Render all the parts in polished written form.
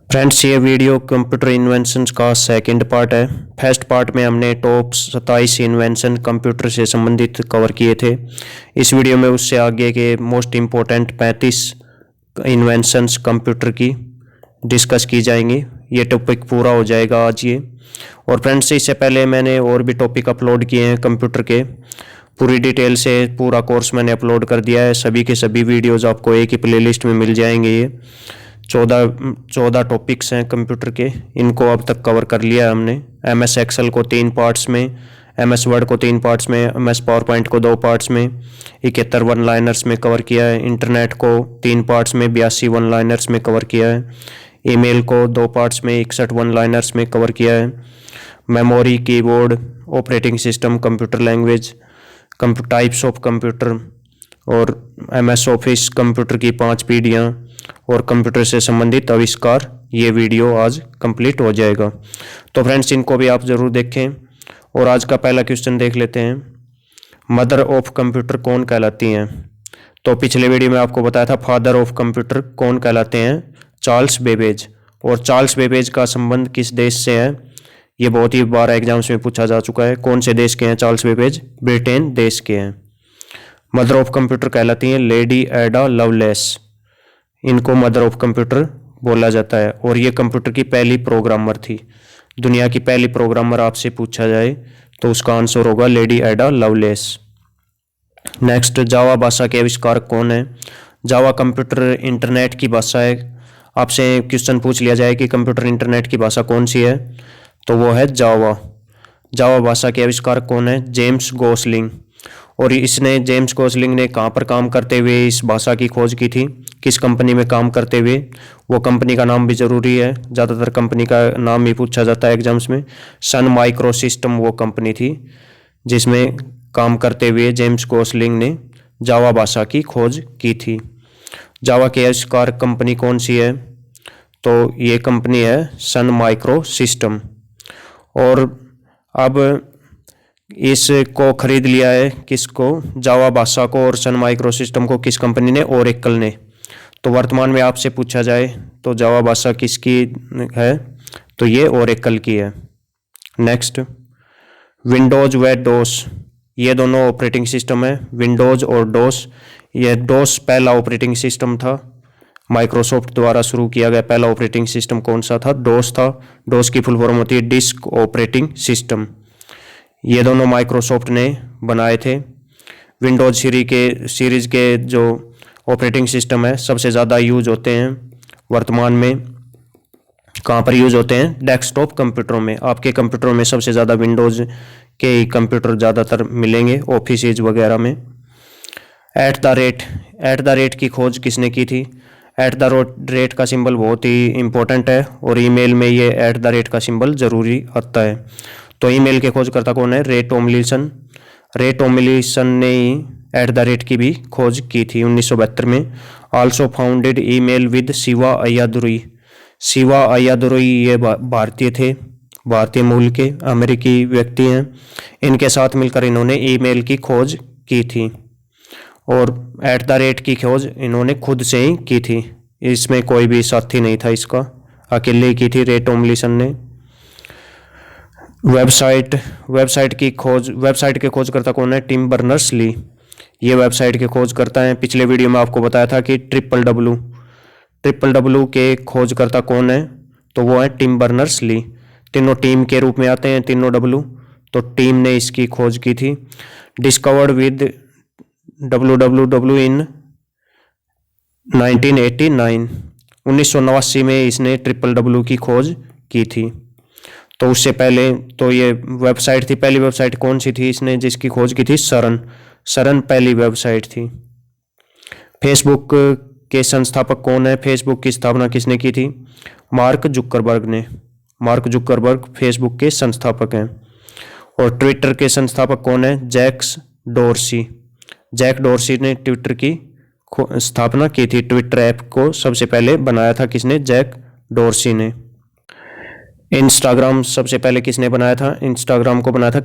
Friends, ये video computer inventions का second part है। फर्स्ट पार्ट में हमने टॉप 27 इन्वेंशन कंप्यूटर से संबंधित कवर किए थे। इस वीडियो में उससे आगे के मोस्ट इम्पोर्टेंट 35 इन्वेंशंस कंप्यूटर की डिस्कस की जाएंगी। ये टॉपिक पूरा हो जाएगा आज ये। और फ्रेंड्स, इससे पहले मैंने और भी टॉपिक अपलोड किए हैं कंप्यूटर के, पूरी डिटेल से पूरा कोर्स मैंने अपलोड कर दिया है। सभी के सभी वीडियोज़ आपको एक ही प्लेलिस्ट में मिल जाएंगे। ये 14 टॉपिक्स हैं कंप्यूटर के, इनको अब तक कवर कर लिया है हमने। MS एक्सेल को 3 पार्ट्स में, MS वर्ड को 3 पार्ट्स में, MS पावर पॉइंट को 2 पार्ट्स में, 71 वन लाइनर्स में कवर किया है। इंटरनेट को 3 पार्ट्स में, 82 वन लाइनर्स में कवर किया है। ईमेल को 2 पार्ट्स में, 61 वन लाइनर्स में कवर किया है। Memory, keyboard, operating system, computer language, types of computer और MS ऑफिस कंप्यूटर की 5 पीढ़ियाँ और कंप्यूटर से संबंधित आविष्कार, ये वीडियो आज कंप्लीट हो जाएगा। तो फ्रेंड्स, इनको भी आप ज़रूर देखें। और आज का पहला क्वेश्चन देख लेते हैं, मदर ऑफ कंप्यूटर कौन कहलाती हैं? तो पिछले वीडियो में आपको बताया था फादर ऑफ कंप्यूटर कौन कहलाते हैं, चार्ल्स बेबेज। और चार्ल्स बेबेज का संबंध किस देश से है, ये बहुत ही बार एग्जाम्स में पूछा जा चुका है। कौन से देश के हैं चार्ल्स बेबेज? ब्रिटेन देश के हैं। मदर ऑफ कंप्यूटर कहलाती हैं लेडी एडा लवलेस, इनको मदर ऑफ कंप्यूटर बोला जाता है। और ये कंप्यूटर की पहली प्रोग्रामर थी। दुनिया की पहली प्रोग्रामर आपसे पूछा जाए तो उसका आंसर होगा लेडी एडा लवलेस। नेक्स्ट, जावा भाषा के आविष्कारक कौन है? जावा कंप्यूटर इंटरनेट की भाषा है। आपसे क्वेश्चन पूछ लिया जाए कि कंप्यूटर इंटरनेट की भाषा कौन सी है, तो वो है जावा। जावा भाषा के आविष्कारक कौन है? James Gosling. और जेम्स गोसलिंग ने कहाँ पर काम करते हुए इस भाषा की खोज की थी, किस कंपनी में काम करते हुए? वो कंपनी का नाम भी ज़रूरी है, ज़्यादातर कंपनी का नाम ही पूछा जाता है एग्जाम्स में। सन माइक्रो सिस्टम वो कंपनी थी जिसमें काम करते हुए जेम्स गोसलिंग ने जावा भाषा की खोज की थी। जावा के आविष्कार कंपनी कौन सी है? तो ये कंपनी है सन माइक्रो सिस्टम। और अब इसको खरीद लिया है किसको? जावा भाषा को और सन माइक्रो सिस्टम को किस कंपनी ने? ओरेकल ने। तो वर्तमान में आपसे पूछा जाए तो जावा भाषा किसकी है, तो ये ओरेकल की है। नेक्स्ट, विंडोज व डोस, ये दोनों ऑपरेटिंग सिस्टम है, विंडोज और डोस। ये डोस पहला ऑपरेटिंग सिस्टम था, माइक्रोसॉफ्ट द्वारा शुरू किया गया पहला ऑपरेटिंग सिस्टम कौन सा था? डोस था। डोस की फुल फॉर्म होती है डिस्क ऑपरेटिंग सिस्टम। ये दोनों माइक्रोसॉफ्ट ने बनाए थे। विंडोज सीरीज के जो ऑपरेटिंग सिस्टम है सबसे ज़्यादा यूज होते हैं वर्तमान में। कहाँ पर यूज होते हैं? डेस्कटॉप कंप्यूटरों में। आपके कंप्यूटरों में सबसे ज़्यादा विंडोज़ के ही कंप्यूटर ज़्यादातर मिलेंगे, ऑफिसेज वगैरह में। एट द रेट की खोज किसने की थी? एट द रेट का सिंबल बहुत ही इंपॉर्टेंट है और ईमेल में ये एट द रेट का सिंबल ज़रूरी आता है। तो ईमेल के खोजकर्ता कौन है? रे टॉमलिंसन। रे टॉमलिंसन ने ही एट द रेट की भी खोज की थी 1972 में। Also founded email with Shiva Ayyadurai. Shiva Ayyadurai ये भारतीय थे, भारतीय मूल के अमेरिकी व्यक्ति हैं। इनके साथ मिलकर इन्होंने ईमेल की खोज की थी और एट द रेट की खोज इन्होंने खुद से ही की थी। इसमें कोई भी साथी नहीं था, इसका अकेले ही की थी रे टॉमलिंसन ने। वेबसाइट के खोजकर्ता कौन है? Tim Berners-Lee. ये वेबसाइट के खोज करता है। पिछले वीडियो में आपको बताया था कि ट्रिपल डब्ल्यू के खोजकर्ता कौन है, तो वो है टिम बर्नर्स-ली। तीनों टीम के रूप में आते हैं, तीनों डब्ल्यू, तो टीम ने इसकी खोज की थी। डिस्कवर्ड विद www इन 1989 में इसने ट्रिपल डब्ल्यू की खोज की थी। तो उससे पहले तो ये वेबसाइट थी, पहली वेबसाइट कौन सी थी इसने जिसकी खोज की थी? सरन पहली वेबसाइट थी। फेसबुक के संस्थापक कौन है? फेसबुक की स्थापना किसने की थी? मार्क जुकरबर्ग ने। मार्क जुकरबर्ग फेसबुक के संस्थापक हैं। और ट्विटर के संस्थापक कौन है? जैक डोर्सी ने ट्विटर की स्थापना की थी। ट्विटर ऐप को सबसे पहले बनाया था किसने? जैक डोर्सी ने। इंस्टाग्राम सबसे पहले किसने बनाया था? इंस्टाग्राम को बनाया था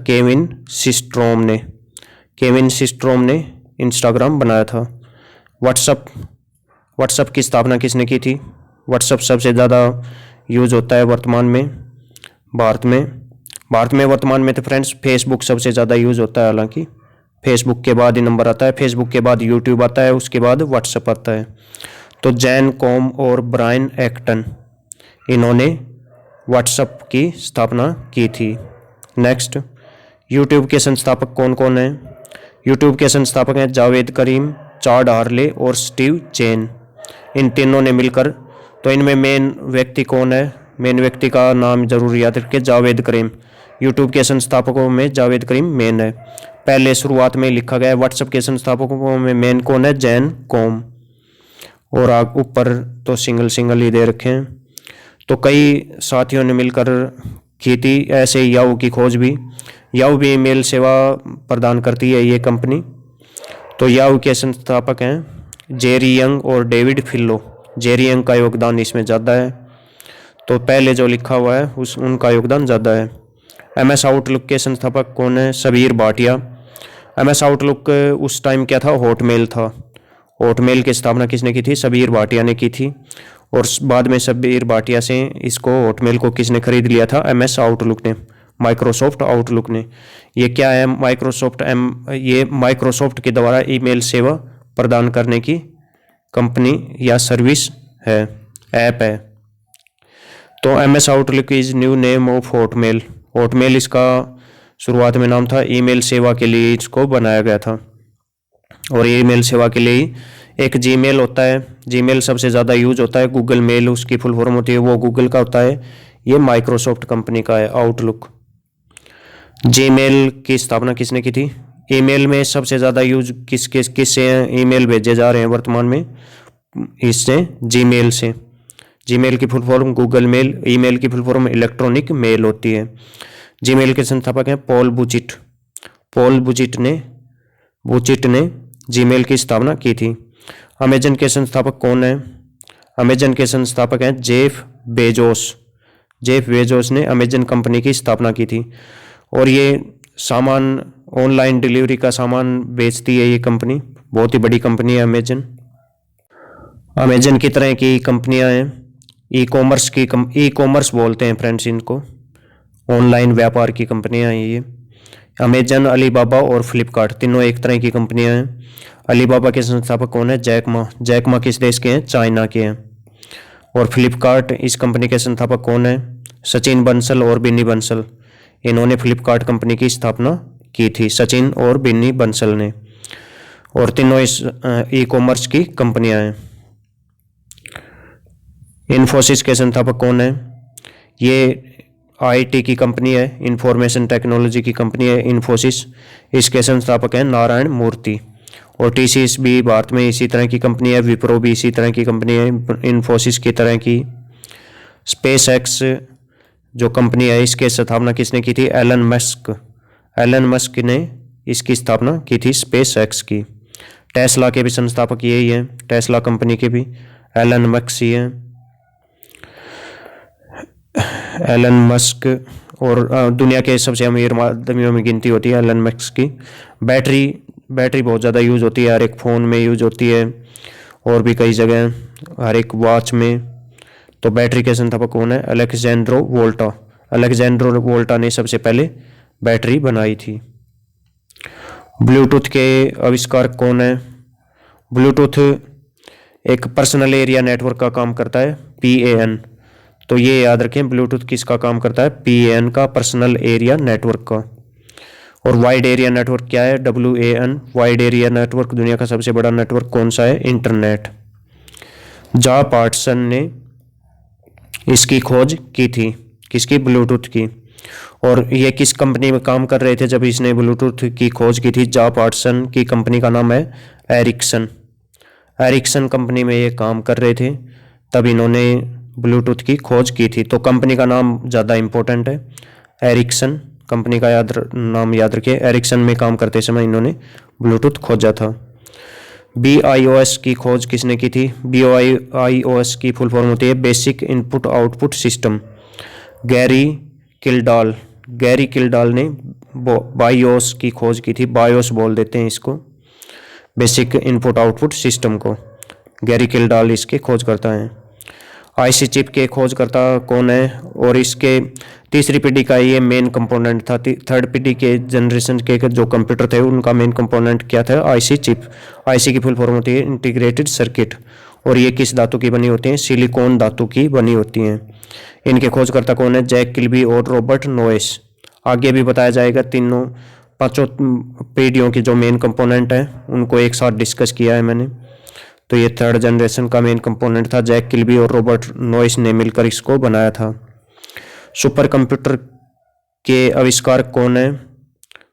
केविन सिस्ट्रोम ने इंस्टाग्राम बनाया था। व्हाट्सएप की स्थापना किसने की थी? व्हाट्सएप सबसे ज़्यादा यूज़ होता है वर्तमान में भारत में वर्तमान में तो फ्रेंड्स फेसबुक सबसे ज़्यादा यूज़ होता है। हालांकि फेसबुक के बाद ही नंबर आता है, फेसबुक के बाद यूट्यूब आता है, उसके बाद व्हाट्सएप आता है। तो जैन कॉम और ब्रायन एक्टन, इन्होंने व्हाट्सएप की स्थापना की थी। नेक्स्ट, यूट्यूब के संस्थापक कौन कौन हैं? यूट्यूब के संस्थापक हैं जावेद करीम, चाड हार्ले और स्टीव चेन। इन तीनों ने मिलकर, तो इनमें मेन व्यक्ति कौन है? मेन व्यक्ति का नाम जरूर याद रखें, जावेद करीम। यूट्यूब के संस्थापकों में जावेद करीम मेन है। पहले शुरुआत में लिखा गया है। व्हाट्सएप के संस्थापकों में मेन कौन है? Jan Koum. और आग ऊपर तो सिंगल ही दे रखे हैं। तो कई साथियों ने मिलकर की थी। ऐसे याहू की खोज भी, याहू भी ईमेल सेवा प्रदान करती है ये कंपनी। तो याहू के संस्थापक हैं जेरी यंग और डेविड फिल्लो। जेरी यंग का योगदान इसमें ज़्यादा है, तो पहले जो लिखा हुआ है उनका योगदान ज़्यादा है। MS आउटलुक के संस्थापक कौन है? सबीर भाटिया। MS आउटलुक उस टाइम क्या था? हॉटमेल था। हॉटमेल की स्थापना किसने की थी? सबीर भाटिया ने की थी। और बाद में सबीर भाटिया से इसको हॉटमेल को किसने खरीद लिया था? MS आउटलुक ने, माइक्रोसॉफ्ट आउटलुक ने। ये क्या है? ये माइक्रोसॉफ्ट के द्वारा ईमेल सेवा प्रदान करने की कंपनी या सर्विस है, ऐप है। तो MS outlook is new name of Hotmail. Hotmail इसका शुरुआत में नाम था, ईमेल सेवा के लिए इसको बनाया गया था। और ईमेल सेवा के लिए एक जीमेल होता है, जीमेल सबसे ज़्यादा यूज होता है। गूगल मेल उसकी फुल फॉर्म होती है, वो गूगल का होता है। ये माइक्रोसॉफ्ट कंपनी का है आउटलुक। जीमेल की स्थापना किसने की थी? ईमेल में सबसे ज़्यादा यूज किससे ईमेल भेजे जा रहे हैं वर्तमान में? इससे, जीमेल से। जीमेल की full form Google mail, email की फुल फॉर्म इलेक्ट्रॉनिक मेल होती है। जीमेल के संस्थापक हैं पॉल बुचिट। पॉल बुचिट ने जीमेल की स्थापना की थी। अमेजन के संस्थापक कौन है? अमेजन के संस्थापक हैं जेफ बेजोस। जेफ बेजोस ने अमेजन कंपनी की स्थापना की थी। और ये सामान, ऑनलाइन डिलीवरी का सामान बेचती है ये कंपनी। बहुत ही बड़ी कंपनी है अमेजन। अमेजन की तरह की कंपनियां हैं। ई कॉमर्स बोलते हैं फ्रेंड्स इनको, ऑनलाइन व्यापार की कंपनियां हैं ये। अमेजन, अलीबाबा और फ्लिपकार्ट तीनों एक तरह की कंपनियां हैं। अलीबाबा के संस्थापक कौन है? Jack Ma. जैक मा किस देश के हैं? चाइना के हैं। और फ्लिपकार्ट, इस कंपनी के संस्थापक कौन है? सचिन बंसल और बिन्नी बंसल। इन्होंने फ्लिपकार्ट कंपनी की स्थापना की थी, सचिन और बिन्नी बंसल ने। और तीनों इस ई कॉमर्स की कंपनियां हैं। इन्फोसिस के संस्थापक कौन है? ये IT की कंपनी है, इंफॉर्मेशन टेक्नोलॉजी की कंपनी है इन्फोसिस। इसके संस्थापक हैं नारायण मूर्ति। और TCS भी भारत में इसी तरह की कंपनी है। विप्रो भी इसी तरह की कंपनी है, इन्फोसिस की तरह की। स्पेस एक्स जो कंपनी है, इसके स्थापना किसने की थी? Elon Musk. एलन मस्क ने इसकी स्थापना की थी, स्पेस एक्स की। टेस्ला के भी संस्थापक यही हैं, टेस्ला कंपनी के भी एलन मस्क ही हैं। एलन मस्क और दुनिया के सबसे अमीर आदमियों में गिनती होती है एलन मस्क की। बैटरी बहुत ज़्यादा यूज़ होती है, हर एक फ़ोन में यूज़ होती है और भी कई जगह, हर एक वॉच में। तो बैटरी के संस्थापक कौन है? अलेक्जेंड्रो वोल्टा। अलेक्जेंड्रो वोल्टा ने सबसे पहले बैटरी बनाई थी। ब्लूटूथ के आविष्कारक कौन है? ब्लूटूथ एक पर्सनल एरिया नेटवर्क का काम करता है, PAN। तो ये याद रखें, ब्लूटूथ किसका काम करता है? PAN का, पर्सनल एरिया नेटवर्क का। और वाइड एरिया नेटवर्क क्या है? WAN। वाइड एरिया नेटवर्क दुनिया का सबसे बड़ा नेटवर्क कौन सा है? इंटरनेट। जा पार्टसन ने इसकी खोज की थी, किसकी? ब्लूटूथ की। और ये किस कंपनी में काम कर रहे थे जब इसने ब्लूटूथ की खोज की थी? जा पार्टसन की कंपनी का नाम है एरिक्सन। एरिक्सन कंपनी में ये काम कर रहे थे, तब इन्होंने ब्लूटूथ की खोज की थी। तो कंपनी का नाम ज़्यादा इम्पोर्टेंट है, एरिक्सन कंपनी का नाम याद रखिए। एरिक्सन में काम करते समय इन्होंने ब्लूटूथ खोजा था। BIOS की खोज किसने की थी? BIOS की फुल फॉर्म होती है basic input output system. Gary Kildall ने बायोस की खोज की थी। बायोस बोल देते हैं इसको, बेसिक इनपुट आउटपुट सिस्टम को। गैरी किल्डाल इसके खोज करता है। आईसी चिप के खोजकर्ता कौन है, और इसके तीसरी पीढ़ी का ये मेन कंपोनेंट था। थर्ड पीढ़ी के जनरेशन के जो कंप्यूटर थे उनका मेन कंपोनेंट क्या था, आईसी चिप। आईसी की फुल फॉर्म होती है इंटीग्रेटेड सर्किट, और ये किस धातु की बनी होती हैं, सिलिकॉन धातु की बनी होती हैं। इनके खोजकर्ता कौन है, जैक किल्बी और रॉबर्ट नोयस। आगे भी बताया जाएगा, तीनों पांचों पीढ़ियों की जो मेन कंपोनेंट है उनको एक साथ डिस्कस किया है मैंने। तो ये थर्ड जनरेशन का मेन कंपोनेंट था, जैक किल्बी और रॉबर्ट नोयस ने मिलकर इसको बनाया था। सुपर कंप्यूटर के आविष्कारक कौन है,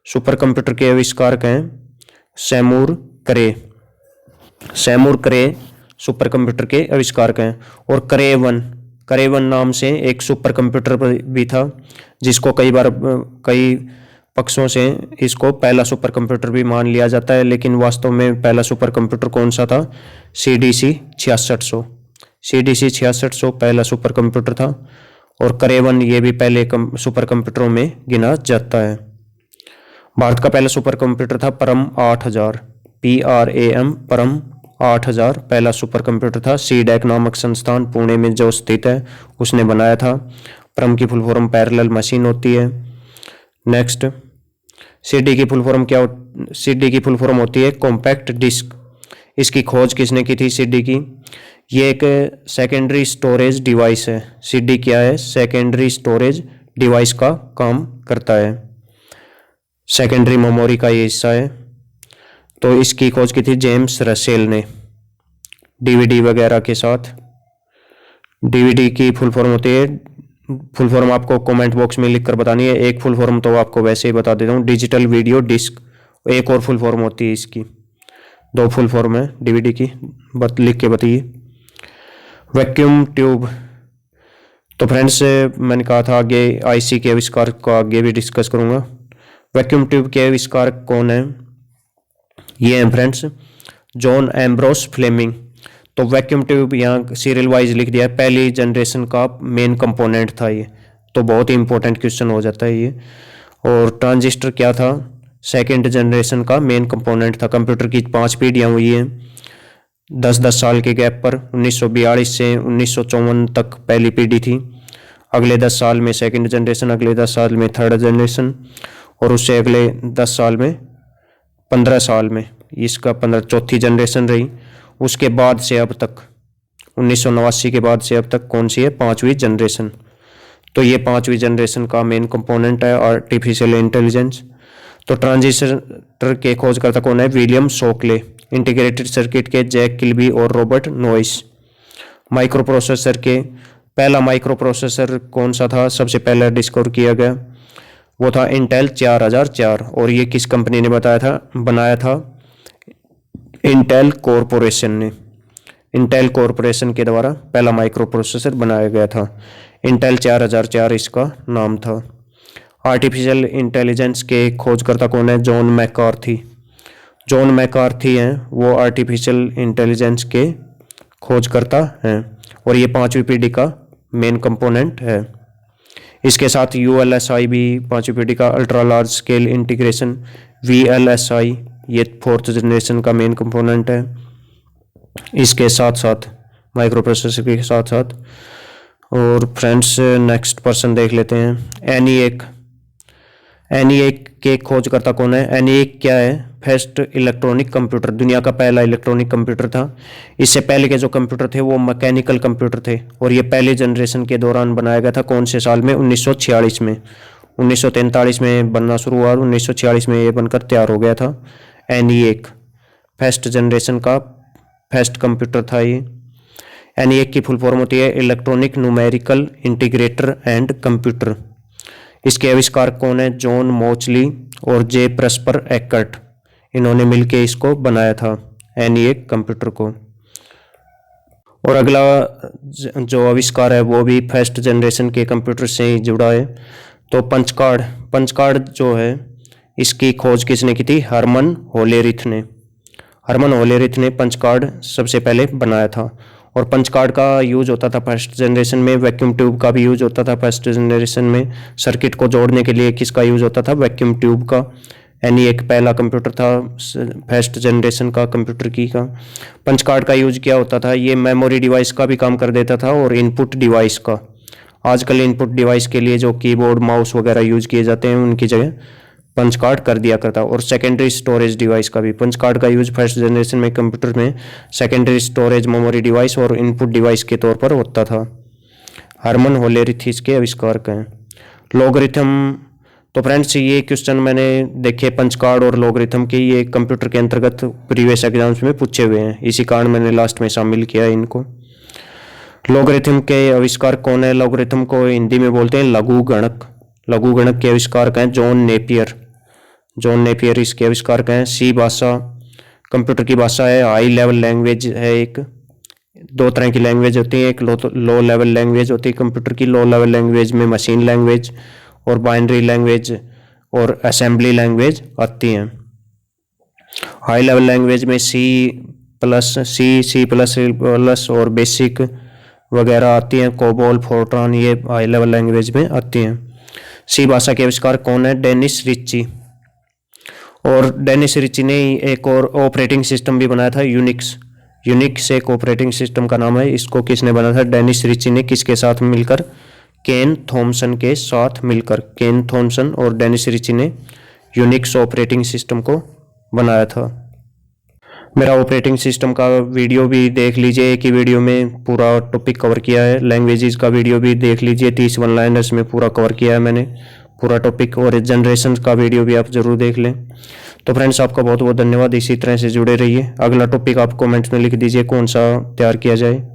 सुपर कंप्यूटर के आविष्कारक हैं सेमूर क्रे। सेमूर क्रे सुपर कंप्यूटर के आविष्कारक हैं। और करे वन नाम से एक सुपर कंप्यूटर भी था, जिसको कई पक्षों से इसको पहला सुपर कंप्यूटर भी मान लिया जाता है, लेकिन वास्तव में पहला सुपर कंप्यूटर कौन सा था, CDC 6600। CDC 6600 पहला सुपर कंप्यूटर था, और करे-1 ये भी पहले सुपर कंप्यूटरों में गिना जाता है। भारत का पहला सुपर कंप्यूटर था परम 8000, PRAM परम 8000 पहला सुपर कंप्यूटर था। CDAC नामक संस्थान पुणे में जो स्थित है उसने बनाया था। परम की फुल फॉर्म पैरेलल मशीन होती है। नेक्स्ट, CD की फुल फॉर्म CD की फुल फॉर्म होती है कॉम्पैक्ट डिस्क। इसकी खोज किसने की थी CD की, ये एक सेकेंडरी स्टोरेज डिवाइस है। CD क्या है, सेकेंडरी स्टोरेज डिवाइस का काम करता है, सेकेंडरी मेमोरी का ये हिस्सा है। तो इसकी खोज की थी जेम्स रसेल ने, DVD वगैरह के साथ। DVD की फुल फॉर्म होती है, फुल फॉर्म आपको कमेंट बॉक्स में लिखकर बतानी है। एक फुल फॉर्म तो आपको वैसे ही बता देता हूँ, डिजिटल वीडियो डिस्क। एक और फुल फॉर्म होती है इसकी, दो फुल फॉर्म है DVD की, लिख के बताइए। Vacuum tube. तो फ्रेंड्स मैंने कहा था आगे आईसी के आविष्कार को आगे भी डिस्कस करूँगा। वैक्यूम ट्यूब के आविष्कारक कौन है, ये हैं फ्रेंड्स जॉन एम्ब्रोस फ्लेमिंग। तो वैक्यूम ट्यूब यहाँ सीरियल वाइज लिख दिया है, पहली जनरेशन का मेन कंपोनेंट था ये, तो बहुत ही इंपॉर्टेंट क्वेश्चन हो जाता है ये। और ट्रांजिस्टर क्या था, सेकंड जनरेशन का मेन कंपोनेंट था। कंप्यूटर की 5 पीढ़ियाँ हुई हैं 10-10 साल के गैप पर। 1942 से 1954 तक पहली पीढ़ी थी, अगले 10 साल में सेकंड जनरेशन, अगले 10 साल में थर्ड जनरेशन, और उससे अगले 10 साल में 15 साल में इसका 14 जनरेशन रही। उसके बाद से अब तक 1989 के बाद से अब तक कौन सी है, 5वीं जनरेशन। तो ये 5वीं जनरेशन का मेन कंपोनेंट है आर्टिफिशियल इंटेलिजेंस। तो ट्रांजिस्टर के खोजकर्ता कौन है, विलियम शोकले। इंटीग्रेटेड सर्किट के जैक किल्बी और रॉबर्ट नोइस। माइक्रो प्रोसेसर के पहला माइक्रो प्रोसेसर कौन सा था, सबसे पहले डिस्कवर किया गया वो था इंटेल 4004, और ये किस कंपनी ने बनाया था, इंटेल कॉरपोरेशन ने। इंटेल कॉरपोरेशन के द्वारा पहला माइक्रो प्रोसेसर बनाया गया था, इंटेल 4004 इसका नाम था। आर्टिफिशियल इंटेलिजेंस के खोजकर्ता कौन है, जॉन मैकार्थी। जॉन मैकार्थी हैं वो आर्टिफिशियल इंटेलिजेंस के खोजकर्ता हैं, और ये 5वीं पीढ़ी का मेन कंपोनेंट है। इसके साथ ULSI भी 5वीं पीढ़ी का, ultra large scale integration VLSI, ये 4th जनरेशन का मेन कंपोनेंट है। इसके साथ साथ माइक्रो प्रोसेसर के साथ साथ। और फ्रेंड्स नेक्स्ट पर्सन देख लेते हैं, ENIAC के खोजकर्ता कौन है। ENIAC क्या है, फर्स्ट इलेक्ट्रॉनिक कंप्यूटर, दुनिया का पहला इलेक्ट्रॉनिक कंप्यूटर था। इससे पहले के जो कंप्यूटर थे वो मैकेनिकल कंप्यूटर थे, और ये पहले जनरेशन के दौरान बनाया गया था। कौन से साल में, 1946 में। 1943 में बनना शुरू हुआ और 1946 में ये बनकर तैयार हो गया था। ENIAC फर्स्ट जनरेशन का फर्स्ट कंप्यूटर था ये। ENIAC की फुल फॉर्म होती है electronic numerical integrator and computer. इसके आविष्कारक कौन है, जॉन मोचली और जे प्रस्पर एकर्ट। इन्होंने मिलकर इसको बनाया था ENIAC कंप्यूटर को। और अगला जो आविष्कार है वो भी फर्स्ट जनरेशन के कंप्यूटर से ही जुड़ा है। तो पंच कार्ड जो है इसकी खोज किसने की थी, हरमन होलेरिथ ने। हरमन होलेरिथ ने पंच कार्ड सबसे पहले बनाया था। और पंच कार्ड का यूज होता था फर्स्ट जनरेशन में, वैक्यूम ट्यूब का भी यूज होता था फर्स्ट जनरेशन में। सर्किट को जोड़ने के लिए किसका यूज होता था, वैक्यूम ट्यूब का। ENIAC पहला कंप्यूटर था फर्स्ट जनरेशन का कंप्यूटर की का। पंच कार्ड का यूज क्या होता था, ये मेमोरी डिवाइस का भी काम कर देता था और इनपुट डिवाइस का। आजकल इनपुट डिवाइस के लिए जो कीबोर्ड माउस वगैरह यूज किए जाते हैं उनकी जगह पंच कार्ड कर दिया करता। और सेकेंडरी स्टोरेज डिवाइस का भी पंच कार्ड का यूज फर्स्ट जनरेशन में कंप्यूटर में सेकेंडरी स्टोरेज मेमोरी डिवाइस और इनपुट डिवाइस के तौर पर होता था। हरमन होलेरिथिस के आविष्कारक हैं। लॉगरिथम, तो फ्रेंड्स ये क्वेश्चन मैंने देखे पंच कार्ड और लॉगरिथम के, ये कंप्यूटर के अंतर्गत प्रीवियस एग्जाम्स में पूछे हुए हैं, इसी कारण मैंने लास्ट में शामिल किया है इनको। लॉगरिथम के आविष्कारक कौन है? लॉगरिथम को हिंदी में बोलते हैं लघु गणक। लघु गणक के आविष्कारक हैं जॉन नेपियर। जॉन नेपियर इसके आविष्कारक हैं। सी भाषा कंप्यूटर की भाषा है, हाई लेवल लैंग्वेज है। एक दो तरह की लैंग्वेज होती है, एक लो लेवल लैंग्वेज होती है कंप्यूटर की। लो लेवल लैंग्वेज में मशीन लैंग्वेज और बाइनरी लैंग्वेज और असेंबली लैंग्वेज आती हैं। हाई लेवल लैंग्वेज में सी प्लस और बेसिक वगैरह आती हैं। कोबोल, फोर्ट्रान, ये हाई लेवल लैंग्वेज में आती हैं। सी भाषा के आविष्कार कौन है? Dennis Ritchie. और डेनिस रिची ने एक और ऑपरेटिंग सिस्टम भी बनाया था, यूनिक्स। यूनिक्स एक ऑपरेटिंग सिस्टम का नाम है। इसको किसने बनाया था? डेनिस रिची ने। किसके साथ मिलकर? केन थॉमसन के साथ मिलकर। केन थॉमसन और डेनिस रिची ने यूनिक्स ऑपरेटिंग सिस्टम को बनाया था। मेरा ऑपरेटिंग सिस्टम का वीडियो भी देख लीजिए, एक ही वीडियो में पूरा टॉपिक कवर किया है। लैंग्वेजेस का वीडियो भी देख लीजिए, 30 वन लाइनर्स में पूरा कवर किया है मैंने पूरा टॉपिक। और जनरेशन का वीडियो भी आप जरूर देख लें। तो फ्रेंड्स आपका बहुत बहुत धन्यवाद, इसी तरह से जुड़े रहिए। अगला टॉपिक आप कमेंट्स में लिख दीजिए कौन सा तैयार किया जाए।